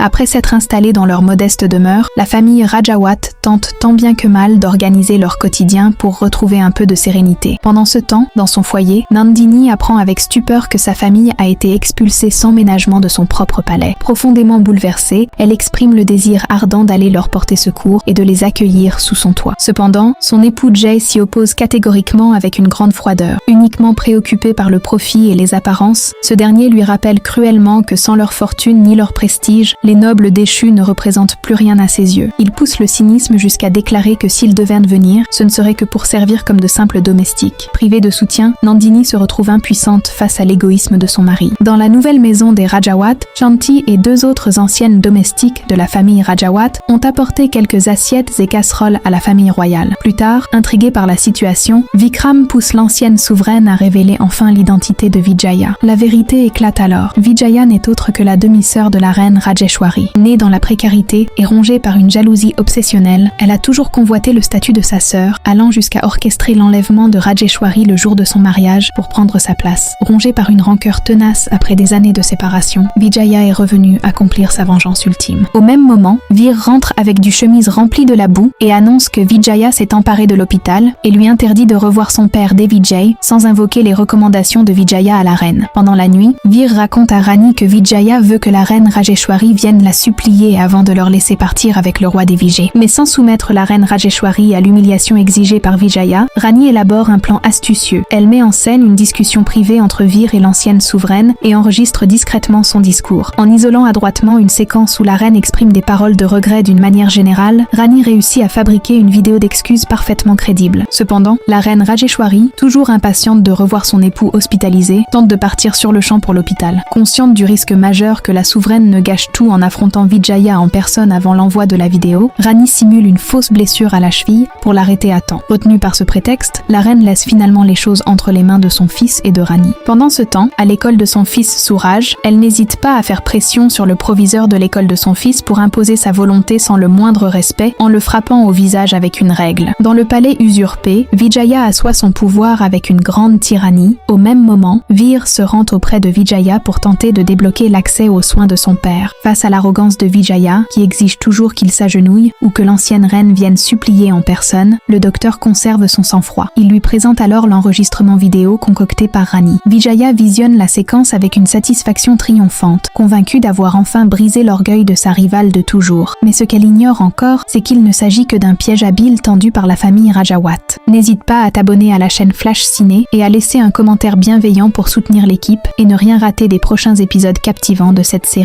Après s'être installée dans leur modeste demeure, la famille Rajawat tente tant bien que mal d'organiser leur quotidien pour retrouver un peu de sérénité. Pendant ce temps, dans son foyer, Nandini apprend avec stupeur que sa famille a été expulsée sans ménagement de son propre palais. Profondément bouleversée, elle exprime le désir ardent d'aller leur porter secours et de les accueillir sous son toit. Cependant, son époux Jay s'y oppose catégoriquement avec une grande froideur. Uniquement préoccupé par le profit et les apparences, ce dernier lui rappelle cruellement que sans leur fortune ni leur prestige, les nobles déchus ne représentent plus rien à ses yeux. Il pousse le cynisme jusqu'à déclarer que s'ils devaient venir, ce ne serait que pour servir comme de simples domestiques. Privée de soutien, Nandini se retrouve impuissante face à l'égoïsme de son mari. Dans la nouvelle maison des Rajawat, Shanti et 2 autres anciennes domestiques de la famille Rajawat ont apporté quelques assiettes et casseroles à la famille royale. Plus tard, intrigué par la situation, Vikram pousse l'ancienne souveraine à révéler enfin l'identité de Vijaya. La vérité éclate alors. Vijaya n'est autre que la demi-sœur de la reine Rajeshwari. Née dans la précarité et rongée par une jalousie obsessionnelle, elle a toujours convoité le statut de sa sœur, allant jusqu'à orchestrer l'enlèvement de Rajeshwari le jour de son mariage pour prendre sa place. Rongée par une rancœur tenace après des années de séparation, Vijaya est revenue accomplir sa vengeance ultime. Au même moment, Veer rentre avec du chemise rempli de la boue et annonce que Vijaya s'est emparée de l'hôpital et lui interdit de revoir son père Devijay sans invoquer les recommandations de Vijaya à la reine. Pendant la nuit, Veer raconte à Rani que Vijaya veut que la reine Rajeshwari vienne la supplier avant de leur laisser partir avec le roi Devijay. Mais sans soumettre la reine Rajeshwari à l'humiliation exigée par Vijaya, Rani élabore un plan astucieux. Elle met en scène une discussion privée entre Veer et l'ancienne souveraine et enregistre discrètement son discours. En isolant adroitement une séquence où la reine exprime des paroles de regret d'une manière générale, Rani réussit à fabriquer une vidéo d'excuses parfaitement crédible. Cependant, la reine Rajeshwari, toujours impatiente de revoir son époux hospitalisé, tente de partir sur le champ pour l'hôpital. Consciente du risque majeur que la souveraine ne gâche tout en affrontant Vijaya en personne avant l'envoi de la vidéo, Rani simule une fausse blessure à la cheville pour l'arrêter à temps. Retenue par ce prétexte, la reine laisse finalement les choses entre les mains de son fils et de Rani. Pendant ce temps, à l'école de son fils Suraj, elle n'hésite pas à faire pression sur le proviseur de l'école de son fils pour imposer sa volonté sans le moindre respect en le frappant au visage avec une règle. Dans le palais usurpé, Vijaya assoit son pouvoir avec une grande tyrannie. Au même moment, Veer se rend auprès de Vijaya pour tenter de débloquer l'accès aux soins de son père. Face à l'arrogance de Vijaya, qui exige toujours qu'il s'agenouille ou que l'ancienne reine vienne supplier en personne, le docteur conserve son sang-froid. Il lui présente alors l'enregistrement vidéo concocté par Rani. Vijaya visionne la séquence avec une satisfaction triomphante, convaincue d'avoir enfin brisé l'orgueil de sa rivale de toujours. Mais ce qu'elle ignore encore, c'est qu'il ne s'agit que d'un piège habile tendu par la famille Rajawat. N'hésite pas à t'abonner à la chaîne Flash Ciné et à laisser un commentaire bienveillant pour soutenir l'équipe et ne rien rater des prochains épisodes captivants de cette série.